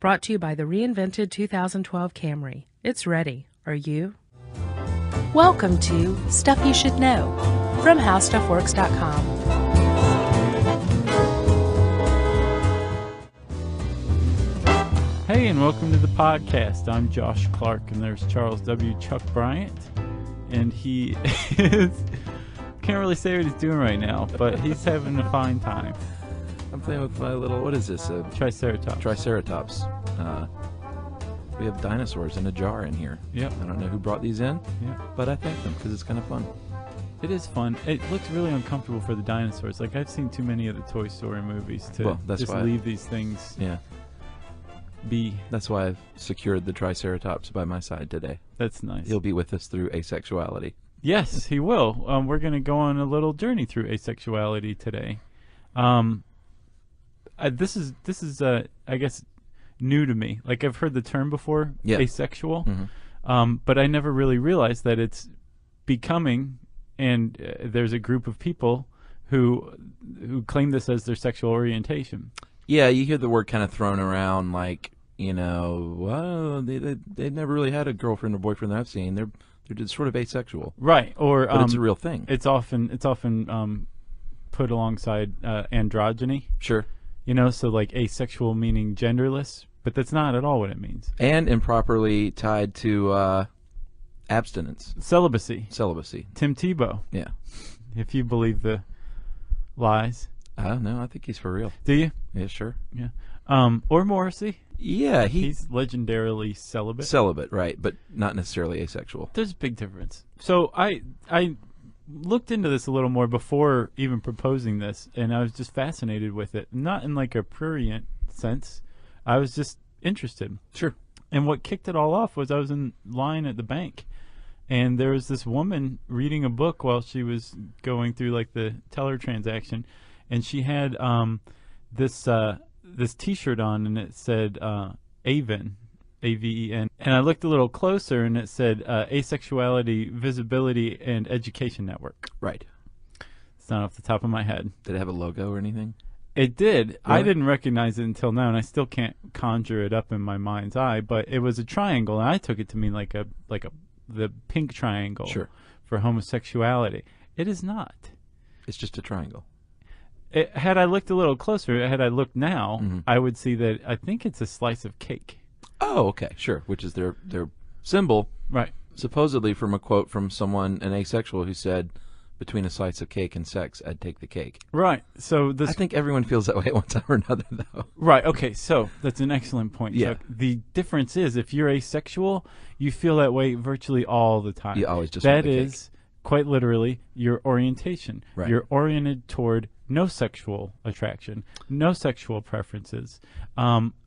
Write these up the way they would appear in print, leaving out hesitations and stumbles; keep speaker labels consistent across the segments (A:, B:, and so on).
A: Brought to you by the reinvented 2012 Camry. It's ready. Are you? Welcome to Stuff You Should Know from HowStuffWorks.com.
B: Hey, and welcome to the podcast. I'm Josh Clark, and there's Charles W. Chuck Bryant, and he is, can't really say what he's doing right now, but he's having a fine time.
C: I'm playing with my little, what is this?
B: Triceratops.
C: Triceratops. We have dinosaurs in a jar in here.
B: Yep.
C: I don't know who brought these in, but I thank them because it's kind of fun.
B: It is fun. It looks really uncomfortable for the dinosaurs. Like, I've seen too many of the Toy Story movies to just leave these things be.
C: That's why I've secured the Triceratops by my side today.
B: That's nice.
C: He'll be with us through Asexuality.
B: Yes, he will. We're going to go on a little journey through asexuality today. This is I guess, new to me. Like, I've heard the term before, asexual, but I never really realized that it's becoming, and there's a group of people who claim this as their sexual orientation.
C: Yeah, you hear the word kind of thrown around, like, you know, well, they've never really had a girlfriend or boyfriend that I've seen. They're just sort of asexual,
B: right? Or
C: but it's a real thing.
B: It's often put alongside androgyny.
C: Sure.
B: You know, so like asexual meaning genderless, but that's not at all what it means.
C: And improperly tied to abstinence.
B: Celibacy.
C: Tim
B: Tebow.
C: Yeah.
B: If you believe the lies.
C: No, I think he's for real.
B: Do you?
C: Yeah, sure.
B: Yeah. Or Morrissey.
C: Yeah,
B: he's legendarily celibate.
C: Celibate, right, but not necessarily asexual.
B: There's a big difference. So I looked into this a little more before even proposing this, and I was just fascinated with it. Not in like a prurient sense. I was just interested.
C: Sure.
B: And what kicked it all off was I was in line at the bank, and there was this woman reading a book while she was going through like the teller transaction, and she had this T-shirt on, and it said AVEN, AVEN, and I looked a little closer, and it said Asexuality, Visibility, and Education Network.
C: Right.
B: It's not off the top of my head.
C: Did it have a logo or anything?
B: It did.
C: Really?
B: I didn't recognize it until now, and I still can't conjure it up in my mind's eye. But it was a triangle, and I took it to mean like the pink triangle for homosexuality. It is not.
C: It's just a triangle.
B: Had I looked a little closer, had I looked now, I would see that I think it's a slice of cake.
C: Oh, okay, sure. Which is their symbol,
B: right?
C: Supposedly from a quote from someone, an asexual, who said, "Between a slice of cake and sex, I'd take the cake."
B: Right. So this,
C: I think everyone feels that way at one time or another, though.
B: Right. Okay. So that's an excellent point,
C: Yeah.
B: Chuck. The difference is, if you're asexual, you feel that way virtually all the time.
C: You always just want
B: that
C: the
B: is quite literally your orientation.
C: Right.
B: You're oriented toward no sexual attraction, no sexual preferences.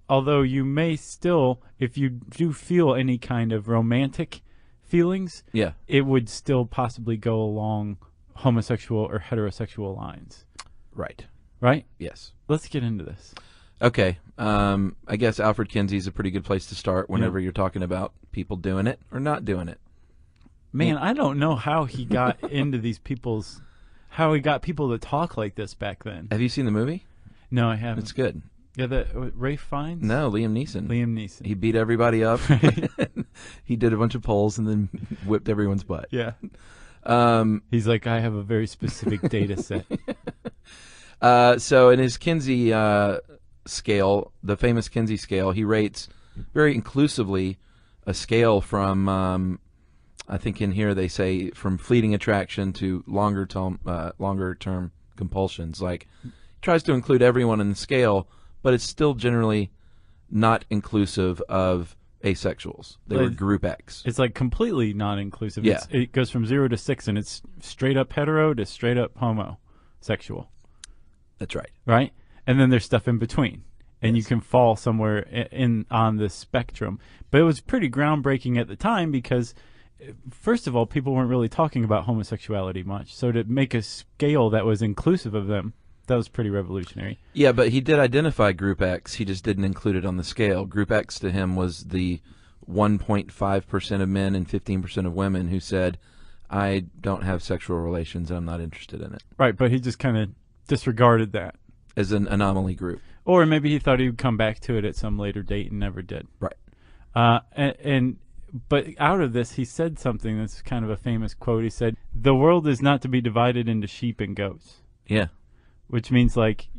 B: Although you may still, if you do feel any kind of romantic feelings, it would still possibly go along homosexual or heterosexual lines.
C: Right.
B: Right?
C: Yes.
B: Let's get into this.
C: Okay. I guess Alfred Kinsey's a pretty good place to start whenever you're talking about people doing it or not doing it.
B: Man, I don't know how he got into these people's, how he got people to talk like this back then.
C: Have you seen the movie?
B: No, I haven't.
C: It's good.
B: Yeah, Rafe Fiennes?
C: No, Liam Neeson.
B: Liam Neeson.
C: He beat everybody up. He did a bunch of polls and then whipped everyone's butt.
B: Yeah. He's like, I have a very specific data set.
C: So in his Kinsey scale, the famous Kinsey scale, he rates very inclusively a scale from, I think in here they say, from fleeting attraction to longer term compulsions. Like, he tries to include everyone in the scale, but it's still generally not inclusive of asexuals. They were group X.
B: It's like completely non-inclusive.
C: Yeah.
B: It goes from 0 to 6, and it's straight up hetero to straight up homosexual.
C: That's right.
B: Right? And then there's stuff in between. And you can fall somewhere on the spectrum. But it was pretty groundbreaking at the time because, first of all, people weren't really talking about homosexuality much. So to make a scale that was inclusive of them, that was pretty revolutionary.
C: Yeah, but he did identify Group X. He just didn't include it on the scale. Group X to him was the 1.5% of men and 15% of women who said, I don't have sexual relations and I'm not interested in it.
B: Right, but he just kind of disregarded that.
C: As an anomaly group.
B: Or maybe he thought he would come back to it at some later date and never did.
C: Right.
B: But out of this, he said something that's kind of a famous quote. He said, "The world is not to be divided into sheep and goats."
C: Yeah.
B: Which means like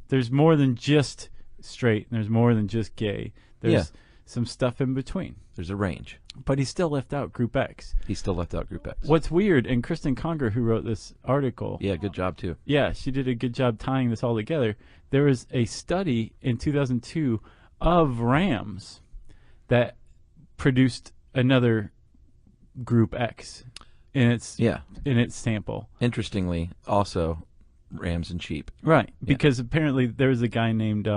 B: there's more than just straight and there's more than just gay. There's some stuff in between.
C: There's a range.
B: But he still left out Group X.
C: He still left out Group X.
B: What's weird, and Kristen Conger, who wrote this article.
C: Yeah, good job too.
B: Yeah, she did a good job tying this all together. There was a study in 2002 of rams that produced another Group X in its sample.
C: Interestingly, also rams and sheep.
B: Right, because apparently there was a guy named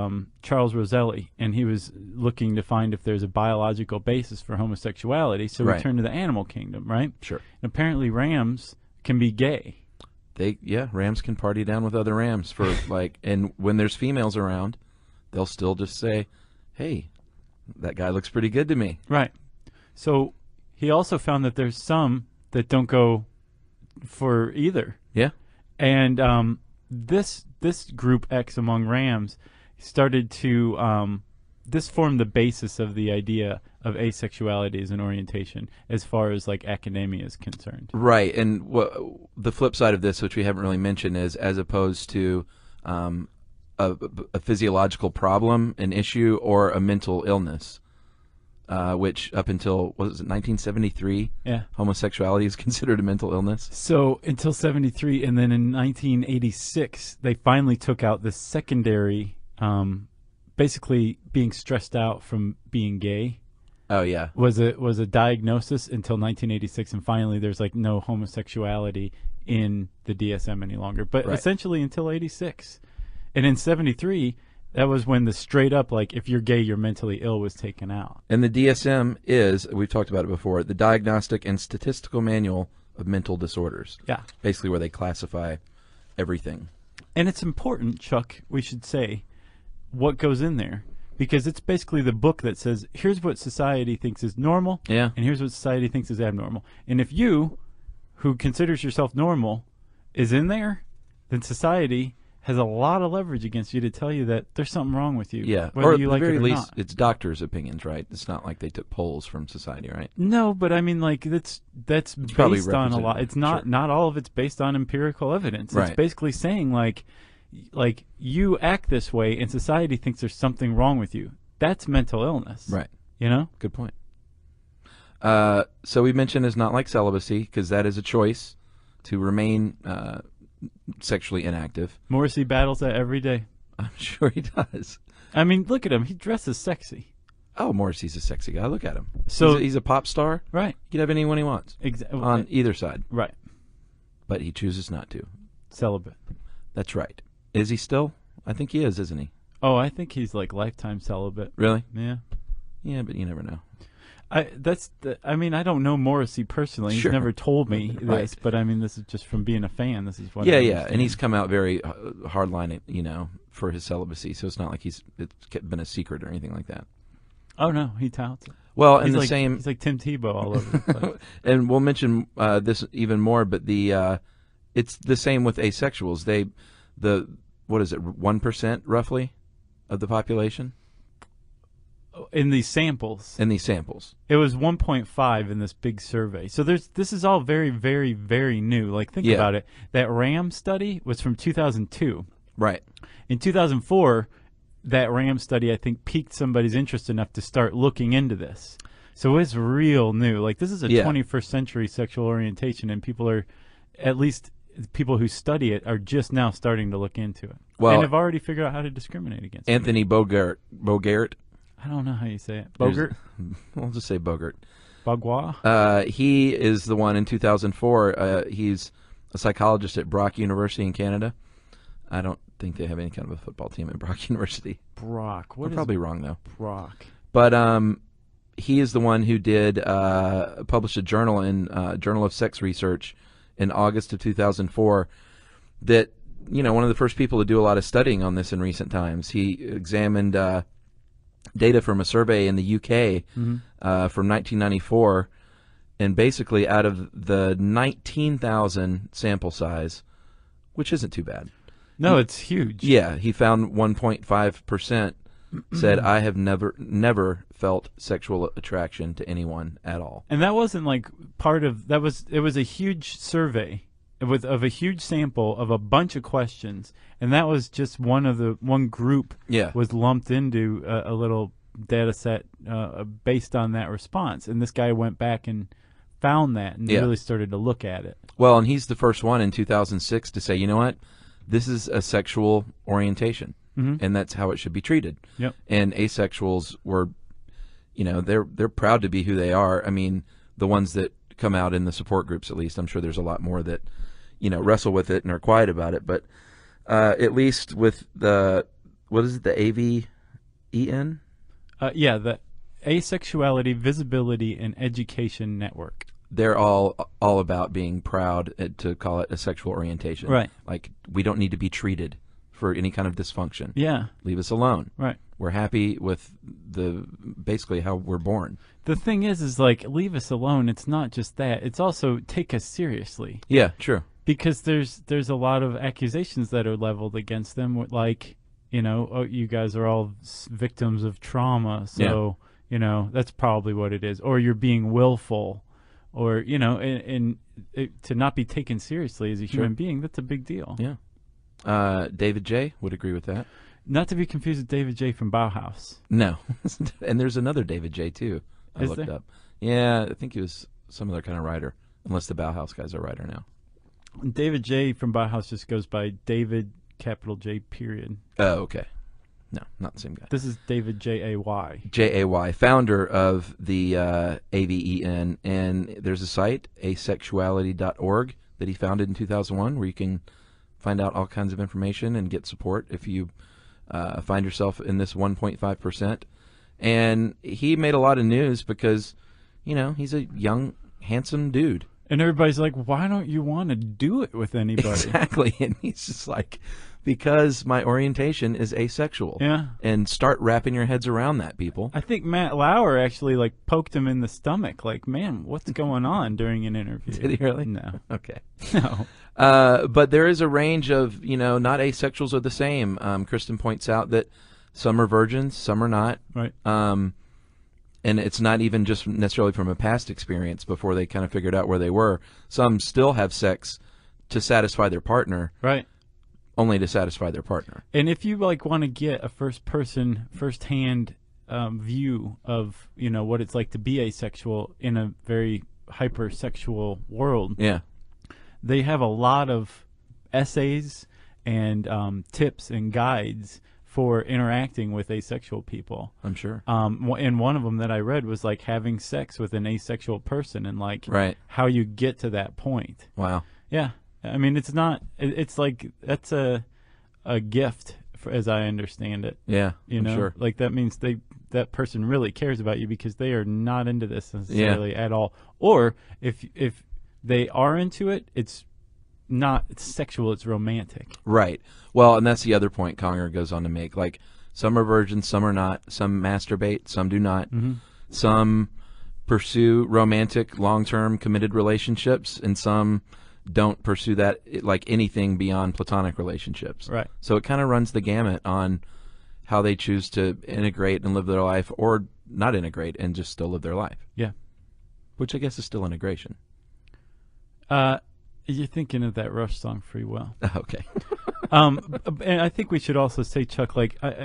B: Charles Roselli, and he was looking to find if there's a biological basis for homosexuality, so we turned to the animal kingdom, right?
C: Sure.
B: And apparently rams can be gay.
C: Rams can party down with other rams for and when there's females around, they'll still just say, "Hey, that guy looks pretty good to me."
B: Right. So he also found that there's some that don't go for either.
C: Yeah.
B: And this Group X among rams started to this formed the basis of the idea of asexuality as an orientation as far as like academia is concerned.
C: Right. And the flip side of this, which we haven't really mentioned, is as opposed to a physiological problem, an issue, or a mental illness, which up until, 1973?
B: Yeah.
C: Homosexuality is considered a mental illness.
B: So until 73, and then in 1986, they finally took out the secondary, basically being stressed out from being gay.
C: Oh, yeah.
B: Was a diagnosis until 1986, and finally there's like no homosexuality in the DSM any longer. But essentially until 86. And in 73, that was when the straight up, like, if you're gay, you're mentally ill was taken out.
C: And the DSM is, we've talked about it before, the Diagnostic and Statistical Manual of Mental Disorders.
B: Yeah.
C: Basically where they classify everything.
B: And it's important, Chuck, we should say, what goes in there. Because it's basically the book that says, here's what society thinks is normal,
C: and
B: here's what society thinks is abnormal. And if you, who considers yourself normal, is in there, then society has a lot of leverage against you to tell you that there's something wrong with you.
C: Yeah,
B: whether
C: or at
B: you
C: the
B: like
C: very
B: it or
C: least,
B: not.
C: it's doctors' opinions, right? It's not like they took polls from society, right?
B: No, but I mean, like that's
C: probably
B: based on a lot. It's not not all of it's based on empirical evidence.
C: Right.
B: It's basically saying like you act this way, and society thinks there's something wrong with you. That's mental illness,
C: Right.
B: You know.
C: Good point. So we mentioned it's not like celibacy because that is a choice to remain sexually inactive.
B: Morrissey battles that every day.
C: I'm sure he does.
B: I mean, look at him. He dresses sexy.
C: Oh, Morrissey's a sexy guy. Look at him.
B: So
C: he's a pop star.
B: Right.
C: He can have anyone he wants.
B: Exactly.
C: On either side.
B: Right.
C: But he chooses not to.
B: Celibate.
C: That's right. Is he still? I think he is, isn't he?
B: Oh, I think he's like lifetime celibate.
C: Really?
B: Yeah.
C: Yeah, but you never know.
B: I mean, I don't know Morrissey personally. He's
C: Sure.
B: never told me this,
C: Right.
B: but I mean, this is just from being a fan. This is what.
C: Yeah,
B: I
C: yeah,
B: understand.
C: and he's come out very hardline, for his celibacy. So it's not like it's been a secret or anything like that.
B: Oh no, he touts it.
C: Well,
B: He's
C: and the
B: like,
C: same,
B: He's like Tim Tebow all over the place.
C: and we'll mention this even more, but it's the same with asexuals. What is it, 1% roughly of the population
B: In these samples,
C: in these samples?
B: it was 1.5 in this big survey. So this is all very, very, very new. Like think
C: Yeah.
B: about it. That RAM study was from 2002.
C: Right.
B: In 2004, that RAM study I think piqued somebody's interest enough to start looking into this. So it's real new. Like this is a 21st century sexual orientation, and people are, at least people who study it, are just now starting to look into it.
C: Well,
B: and have already figured out how to discriminate against it.
C: Anthony Bogart.
B: I don't know how you say it. Bogart?
C: I'll just say Bogart.
B: Bagua?
C: He is the one in 2004. He's a psychologist at Brock University in Canada. I don't think they have any kind of a football team at Brock University.
B: Brock.
C: I'm probably wrong, though.
B: Brock?
C: But he is the one who did publish a journal in Journal of Sex Research in August of 2004 that, one of the first people to do a lot of studying on this in recent times. He examined data from a survey in the UK from 1994, and basically out of the 19,000 sample size, which isn't too bad,
B: No, it's huge.
C: Yeah, he found 1.5% said, I have never felt sexual attraction to anyone at all.
B: And that wasn't like part of that was it was a huge survey of a huge sample of a bunch of questions, and that was just one group was lumped into a little data set based on that response. And this guy went back and found that and really started to look at it.
C: Well, and he's the first one in 2006 to say, you know what, this is a sexual orientation, and that's how it should be treated.
B: Yep.
C: And asexuals were, they're proud to be who they are. I mean, the ones that come out in the support groups, at least. I'm sure there's a lot more that, wrestle with it and are quiet about it. But at least with the, what is it, the AVEN?
B: The Asexuality, Visibility, and Education Network.
C: They're all about being proud to call it a sexual orientation.
B: Right.
C: Like, we don't need to be treated for any kind of dysfunction.
B: Yeah.
C: Leave us alone.
B: Right.
C: We're happy with basically how we're born.
B: The thing is like, leave us alone. It's not just that. It's also take us seriously.
C: Yeah, true.
B: Because there's a lot of accusations that are leveled against them, like, oh, you guys are all victims of trauma, so, that's probably what it is. Or you're being willful. Or, to not be taken seriously as a human being, that's a big deal.
C: Yeah. David J. would agree with that.
B: Not to be confused with David J. from Bauhaus.
C: No. And there's another David J. too. I looked up. Yeah, I think he was some other kind of writer, unless the Bauhaus guy's a writer now.
B: David J. from Bauhaus just goes by David, capital J, period.
C: Oh, okay. No, not the same guy.
B: This is David J.A.Y.
C: J.A.Y., founder of the AVEN, and there's a site, asexuality.org, that he founded in 2001, where you can find out all kinds of information and get support if you find yourself in this 1.5%. And he made a lot of news because, he's a young, handsome dude.
B: And everybody's like, why don't you want to do it with anybody?
C: Exactly. And he's just like, because my orientation is asexual.
B: Yeah.
C: And start wrapping your heads around that, people.
B: I think Matt Lauer actually poked him in the stomach. Like, man, what's going on during an interview?
C: Did he really?
B: No.
C: Okay.
B: No.
C: But there is a range of, not asexuals are the same. Kristen points out that some are virgins, some are not.
B: Right.
C: And it's not even just necessarily from a past experience before they kind of figured out where they were. Some still have sex to satisfy their partner.
B: Right.
C: Only to satisfy their partner.
B: And if you want to get a first-hand view of what it's like to be asexual in a very hypersexual world, they have a lot of essays and tips and guides for interacting with asexual people.
C: I'm sure.
B: And one of them that I read was like having sex with an asexual person and how you get to that point.
C: Wow.
B: Yeah. I mean, it's not. It's like that's a gift, as I understand it.
C: Yeah, I'm sure.
B: Like that means that person really cares about you because they are not into this necessarily at all. Or if they are into it, it's not sexual; it's romantic.
C: Right. Well, and that's the other point Conger goes on to make. Like, some are virgins, some are not. Some masturbate, some do not.
B: Mm-hmm.
C: Some pursue romantic, long-term, committed relationships, and some don't pursue that like anything beyond platonic relationships.
B: Right.
C: So it kind of runs the gamut on how they choose to integrate and live their life, or not integrate and just still live their life.
B: Yeah.
C: Which I guess is still integration.
B: You're thinking of that Rush song, Free Will.
C: Okay.
B: And I think we should also say, Chuck,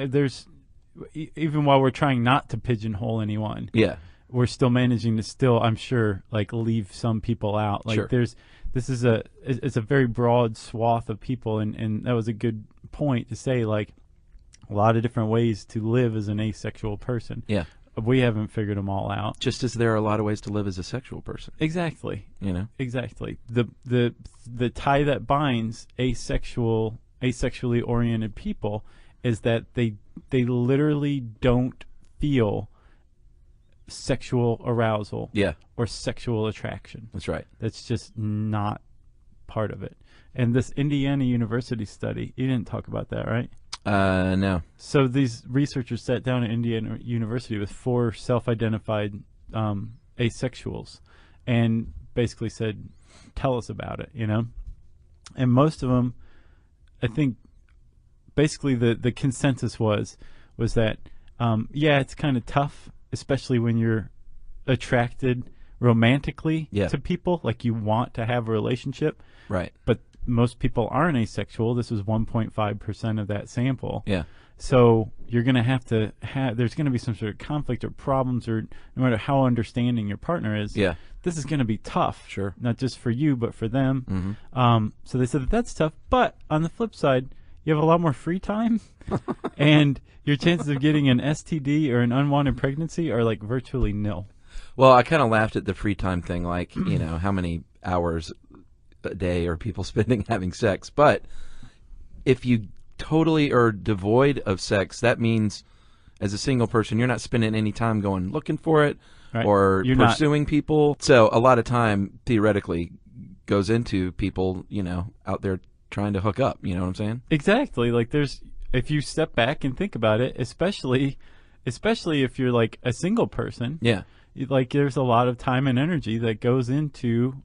B: there's, even while we're trying not to pigeonhole anyone, we're still managing to still, I'm sure, leave some people out.
C: Sure.
B: This is it's a very broad swath of people, and that was a good point to say, a lot of different ways to live as an asexual person.
C: Yeah.
B: We haven't figured them all out.
C: Just as there are a lot of ways to live as a sexual person.
B: Exactly. Exactly. The tie that binds asexually oriented people is that they literally don't feel sexual arousal or sexual attraction.
C: That's right.
B: That's just not part of it. And this Indiana University study, you didn't talk about that, right?
C: No.
B: So these researchers sat down at Indiana University with 4 self-identified asexuals and basically said, tell us about it, And most of them, I think basically the consensus was that yeah, it's kind of tough, especially when you're attracted romantically to people, like you want to have a relationship,
C: right?
B: But most people aren't asexual. This was 1.5% of that sample.
C: Yeah.
B: So you're going to have there's going to be some sort of conflict or problems, or no matter how understanding your partner is, this is going to be tough.
C: Sure.
B: Not just for you, but for them. So they said that's tough. But on the flip side, you have a lot more free time, and your chances of getting an STD or an unwanted pregnancy are like virtually nil.
C: Well, I kind of laughed at the free time thing, like, you know, how many hours a day are people spending having sex? But if you totally are devoid of sex, that means as a single person, you're not spending any time going looking for it or you're pursuing people. So a lot of time theoretically goes into people, you know, out there trying to hook up. You know what I'm saying?
B: Exactly. Like if you step back and think about it, especially if you're like a single person.
C: Yeah.
B: Like there's a lot of time and energy that goes into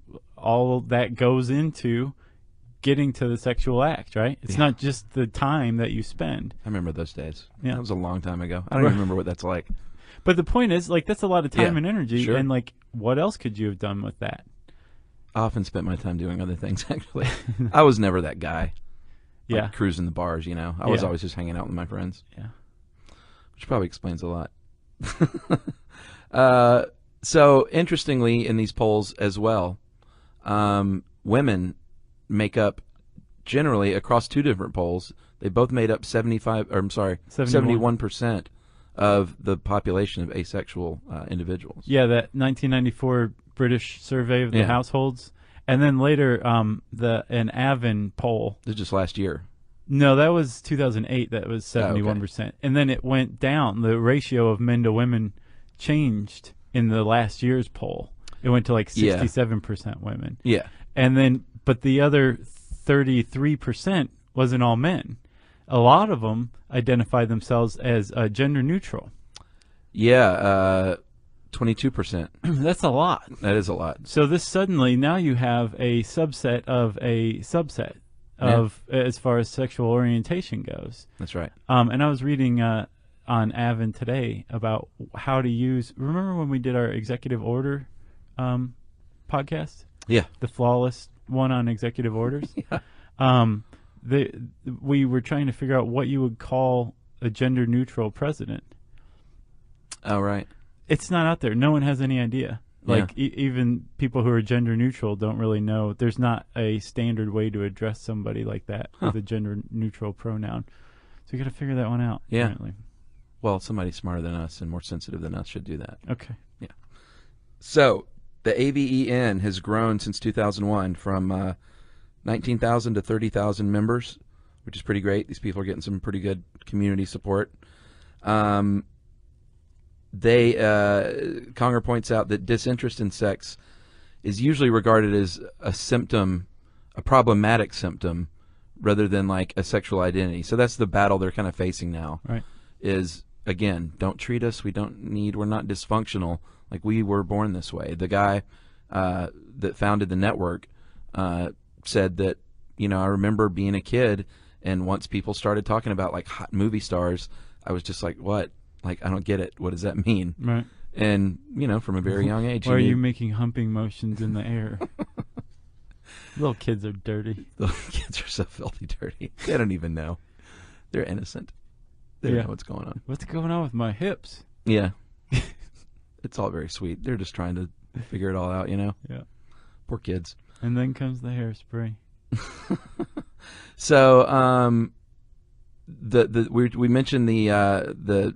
B: getting to the sexual act, right? It's not just the time that you spend.
C: I remember those days.
B: Yeah.
C: That was a long time ago. I don't even remember what that's like.
B: But the point is, like, that's a lot of time and energy. Sure. And, like, what else could you have done with that?
C: I often spent my time doing other things, actually. I was never that guy.
B: Yeah.
C: Like cruising the bars, you know. I was always just hanging out with my friends.
B: Yeah.
C: Which probably explains a lot. So, interestingly, in these polls as well, women make up, generally, across two different polls, they both made up 71% of the population of asexual individuals.
B: Yeah, that 1994 British survey of the households. And then later, an Avon poll.
C: This is just last year.
B: No, that was 2008. That was 71%. Okay. And then it went down. The ratio of men to women changed in the last year's poll. It went to like 67% women.
C: Yeah.
B: And then, but the other 33% wasn't all men. A lot of them identify themselves as gender neutral.
C: Yeah, 22%.
B: That's a lot.
C: That is a lot.
B: So this suddenly, now you have a subset of a subset of as far as sexual orientation goes.
C: That's right.
B: And I was reading on Avon today about how to use. Remember when we did our executive order podcast?
C: Yeah.
B: The flawless one on executive orders.
C: Yeah.
B: We were trying to figure out what you would call a gender neutral president.
C: Oh, right.
B: It's not out there. No one has any idea. Like even people who are gender neutral don't really know. There's not a standard way to address somebody like that with a gender neutral pronoun. So you got to figure that one out.
C: Yeah.
B: Apparently.
C: Well, somebody smarter than us and more sensitive than us should do that.
B: Okay.
C: Yeah. So the AVEN has grown since 2001 from 19,000 to 30,000 members, which is pretty great. These people are getting some pretty good community support. Conger points out that disinterest in sex is usually regarded as a symptom, a problematic symptom, rather than like a sexual identity. So that's the battle they're kind of facing now.
B: Right.
C: Is, again, don't treat us. We're not dysfunctional. Like, we were born this way. The guy that founded the network said that, you know, I remember being a kid, and once people started talking about like hot movie stars, I was just like, what? Like, I don't get it. What does that mean?
B: Right.
C: And, you know, from a very young age.
B: Why are you making humping motions in the air? Little kids are dirty.
C: Little kids are so filthy dirty. They don't even know. They're innocent. They don't know what's going on.
B: What's going on with my hips?
C: Yeah. It's all very sweet. They're just trying to figure it all out, you know?
B: Yeah.
C: Poor kids.
B: And then comes the hairspray.
C: So, we mentioned the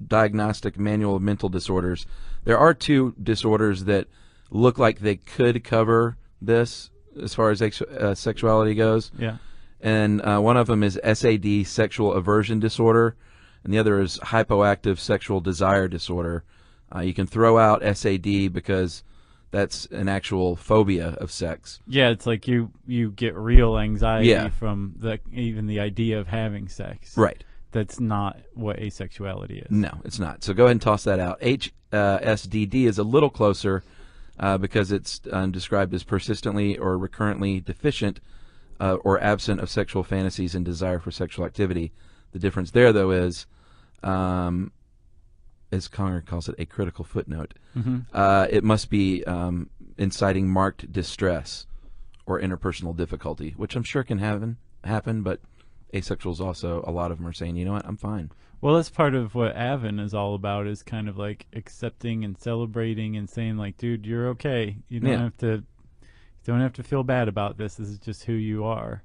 C: diagnostic manual of mental disorders. There are two disorders that look like they could cover this as far as sexuality goes.
B: Yeah.
C: And one of them is SAD, sexual aversion disorder, and the other is hypoactive sexual desire disorder. You can throw out SAD because that's an actual phobia of sex.
B: Yeah, it's like you get real anxiety from even the idea of having sex.
C: Right.
B: That's not what asexuality is.
C: No, it's not. So go ahead and toss that out. HSDD is a little closer because it's described as persistently or recurrently deficient or absent of sexual fantasies and desire for sexual activity. The difference there, though, is, as Conger calls it, a critical footnote. It must be inciting marked distress or interpersonal difficulty, which I'm sure can happen, but asexuals also, a lot of them are saying, you know what, I'm fine.
B: Well, that's part of what Avon is all about, is kind of like accepting and celebrating and saying, like, dude, you're okay. You don't have to feel bad about this. This is just who you are.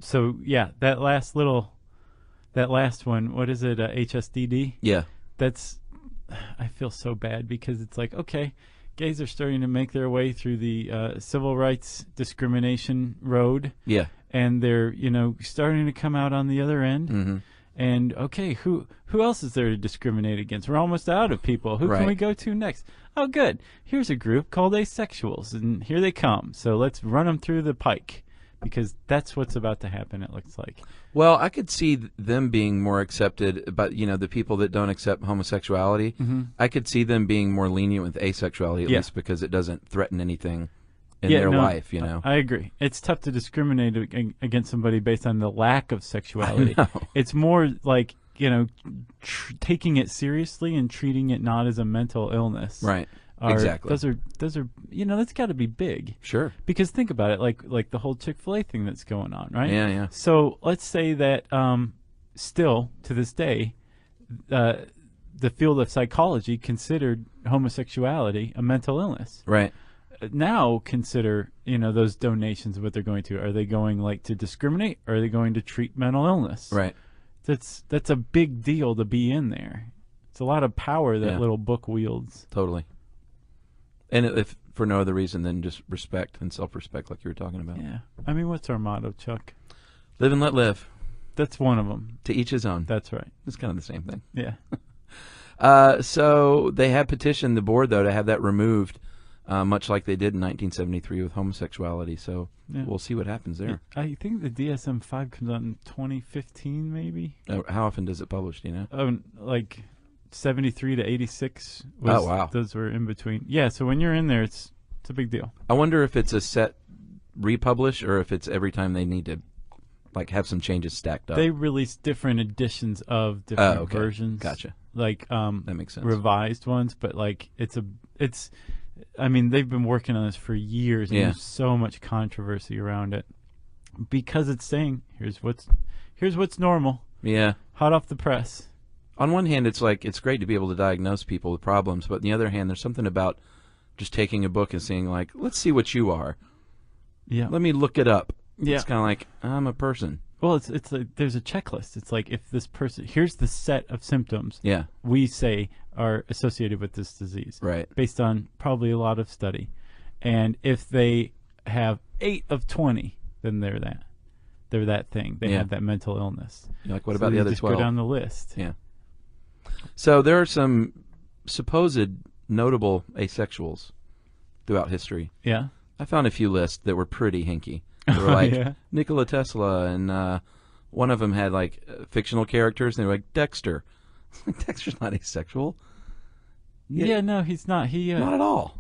B: So yeah, that last one, what is it? HSDD?
C: Yeah.
B: I feel so bad because it's like, okay, gays are starting to make their way through the civil rights discrimination road.
C: Yeah.
B: And they're, starting to come out on the other end. And okay, who else is there to discriminate against? We're almost out of people. Who can we go to next? Oh, good. Here's a group called Asexuals, and here they come. So let's run them through the pike, because that's what's about to happen, it looks like.
C: Well, I could see them being more accepted, but the people that don't accept homosexuality, I could see them being more lenient with asexuality, at least because it doesn't threaten anything in their life,
B: I agree. It's tough to discriminate against somebody based on the lack of sexuality. It's more like, taking it seriously and treating it not as a mental illness.
C: Right. Exactly.
B: Those are that's got to be big.
C: Sure. Because
B: think about it, like the whole Chick-fil-A thing that's going on, right?
C: Yeah, yeah.
B: So let's say that still to this day, the field of psychology considered homosexuality a mental illness.
C: Right.
B: Now consider, those donations, what they're going to. Are they going to discriminate, or are they going to treat mental illness?
C: Right.
B: That's a big deal to be in there. It's a lot of power that little book wields.
C: Totally. And if for no other reason than just respect and self-respect, like you were talking about.
B: Yeah. I mean, what's our motto, Chuck?
C: Live and let live.
B: That's one of them.
C: To each his own.
B: That's right.
C: It's kind of the same thing.
B: Yeah.
C: So they have petitioned the board, though, to have that removed, much like they did in 1973 with homosexuality. So we'll see what happens there.
B: I think the DSM-5 comes out in 2015, maybe.
C: How often does it publish, do you know?
B: 73 to 86.
C: Oh, wow.
B: Those were in between. Yeah, so when you're in there, it's a big deal.
C: I wonder if it's a set republish or if it's every time they need to have some changes stacked up.
B: They release different editions of different versions.
C: Gotcha.
B: That
C: makes sense.
B: Revised ones, but I mean, they've been working on this for years, and there's so much controversy around it because it's saying here's what's normal.
C: Yeah.
B: Hot off the press.
C: On one hand, it's great to be able to diagnose people with problems, but on the other hand, there's something about just taking a book and saying, let's see what you are.
B: Yeah.
C: Let me look it up.
B: Yeah.
C: It's kind of like, I'm a person.
B: Well, it's like there's a checklist. It's like, if this person, here's the set of symptoms we say are associated with this disease.
C: Right.
B: Based on probably a lot of study. And if they have 8 of 20, then they're that. They're that thing. They have that mental illness.
C: You're like, what about the other 12?
B: Go down the list.
C: Yeah. So there are some supposed notable asexuals throughout history.
B: Yeah.
C: I found a few lists that were pretty hinky. They were like Nikola Tesla, and one of them had fictional characters, and they were like Dexter. Dexter's not asexual.
B: Yeah, no, he's not.
C: Not at all.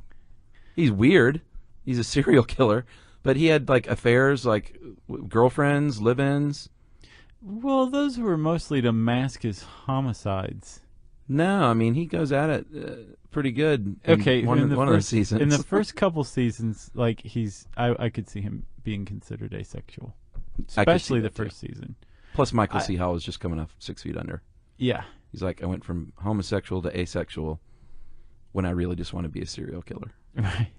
C: He's weird. He's a serial killer, but he had affairs, girlfriends, live-ins.
B: Well, those were mostly to mask his homicides.
C: No, I mean, he goes at it pretty good in one of the seasons.
B: In the first couple seasons, I could see him being considered asexual, especially the first season.
C: Plus, Michael C. Hall was just coming off 6 Feet Under.
B: Yeah.
C: He's like, I went from homosexual to asexual when I really just want to be a serial killer.
B: Right.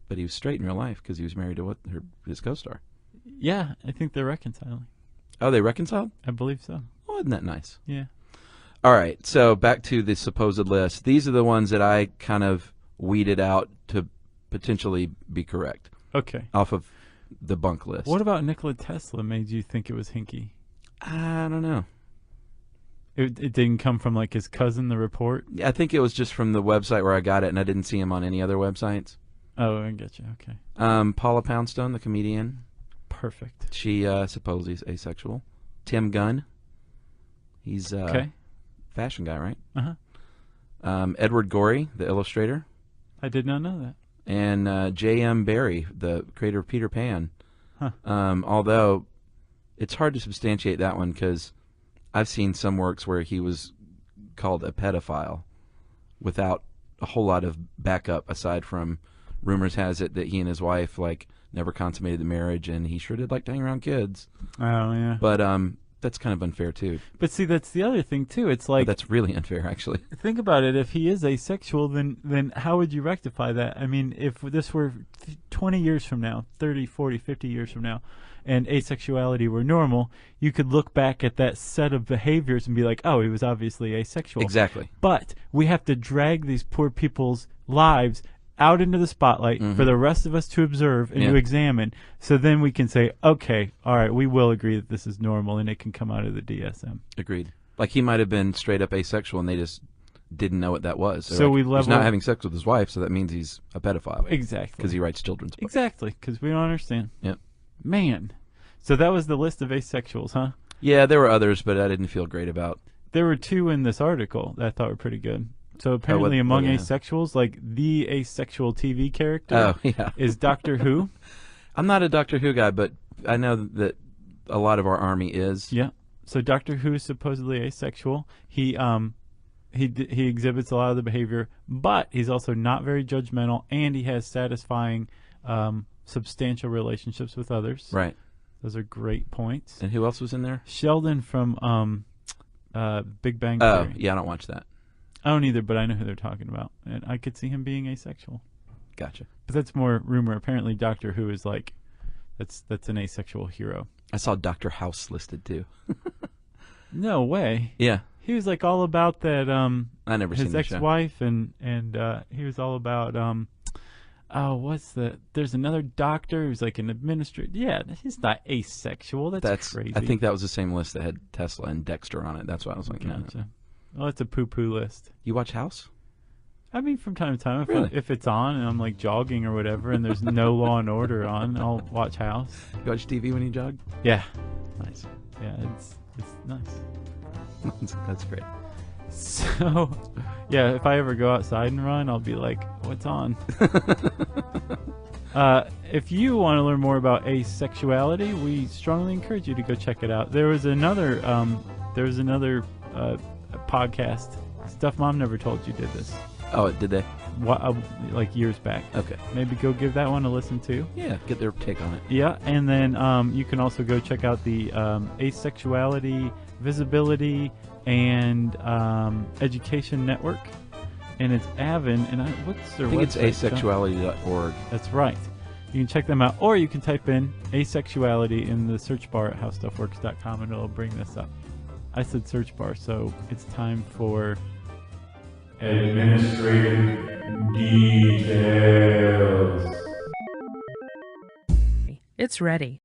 C: But he was straight in real life because he was married to his co-star.
B: Yeah, I think they're reconciling.
C: Oh, they reconciled?
B: I believe so.
C: Oh, isn't that nice?
B: Yeah.
C: All right, so back to the supposed list. These are the ones that I kind of weeded out to potentially be correct.
B: Okay.
C: Off of the bunk list.
B: What about Nikola Tesla made you think it was hinky?
C: I don't know.
B: It didn't come from his cousin, the report?
C: Yeah, I think it was just from the website where I got it, and I didn't see him on any other websites.
B: Oh, I get you. Okay.
C: Paula Poundstone, the comedian.
B: Perfect.
C: She supposedly is asexual. Tim Gunn. He's fashion guy, right?
B: Uh-huh.
C: Edward Gorey, the illustrator.
B: I did not know that.
C: And J.M. Barrie, the creator of Peter Pan. Although it's hard to substantiate that one because I've seen some works where he was called a pedophile without a whole lot of backup aside from rumors has it that he and his wife like never consummated the marriage and he sure did like to hang around kids.
B: Oh yeah.
C: But that's kind of unfair too.
B: But see, that's the other thing too. It's like
C: That's really unfair, actually.
B: think about it. If he is asexual, then how would you rectify that? I mean, if this were 20 years from now, 30, 40, 50 years from now, and asexuality were normal, you could look back at that set of behaviors and be like, oh, he was obviously asexual.
C: Exactly.
B: But we have to drag these poor people's lives out into the spotlight for the rest of us to observe and to examine. So then we can say, okay, all right, we will agree that this is normal and it can come out of the DSM.
C: Agreed. Like he might have been straight up asexual and they just didn't know what that was.
B: So
C: like,
B: we level
C: he's not having sex with his wife, so that means he's a pedophile.
B: Exactly.
C: Because he writes children's books.
B: Exactly, because we don't understand.
C: Yep.
B: Man. So that was the list of asexuals, huh?
C: Yeah, there were others, but I didn't feel great about.
B: There were two in this article that I thought were pretty good. So apparently among asexuals, like the asexual TV character is Doctor Who.
C: I'm not a Doctor Who guy, but I know that a lot of our army is.
B: Yeah. So Doctor Who is supposedly asexual. He exhibits a lot of the behavior, but he's also not very judgmental, and he has satisfying, substantial relationships with others.
C: Right.
B: Those are great points.
C: And who else was in there?
B: Sheldon from Big Bang Theory.
C: Oh, yeah, I don't watch that.
B: I don't either, but I know who they're talking about, and I could see him being asexual.
C: Gotcha.
B: But that's more rumor. Apparently, Doctor Who is like that's an asexual hero.
C: I saw Dr. House listed too.
B: No way.
C: Yeah.
B: He was like all about that.
C: I never seen
B: his
C: the show.
B: ex-wife, and he was all about there's another doctor who's like an administrator. Yeah, he's not asexual. That's crazy.
C: I think that was the same list that had Tesla and Dexter on it. That's why I was like,
B: Gotcha. Well, it's a poo-poo list.
C: You watch House?
B: I mean, from time to time,
C: Really?
B: if it's on and I'm like jogging or whatever, and there's no Law and Order on, I'll watch House.
C: You watch TV when you jog?
B: Yeah,
C: Nice.
B: yeah, it's nice.
C: That's great.
B: So, yeah, if I ever go outside and run, I'll be like, what's on? If you want to learn more about asexuality, we strongly encourage you to go check it out. There was another podcast. Stuff Mom Never Told You did this.
C: Oh, did they?
B: Like years back.
C: Okay.
B: Maybe go give that one a listen too.
C: Yeah, get their take on it.
B: Yeah, and then you can also go check out the Asexuality, Visibility, and Education Network. And it's Avon, and what's their
C: I think
B: website?
C: it's asexuality.org.
B: That's right. You can check them out, or you can type in asexuality in the search bar at howstuffworks.com, and it'll bring this up. I said search bar, so it's time for administrative details.
A: It's ready.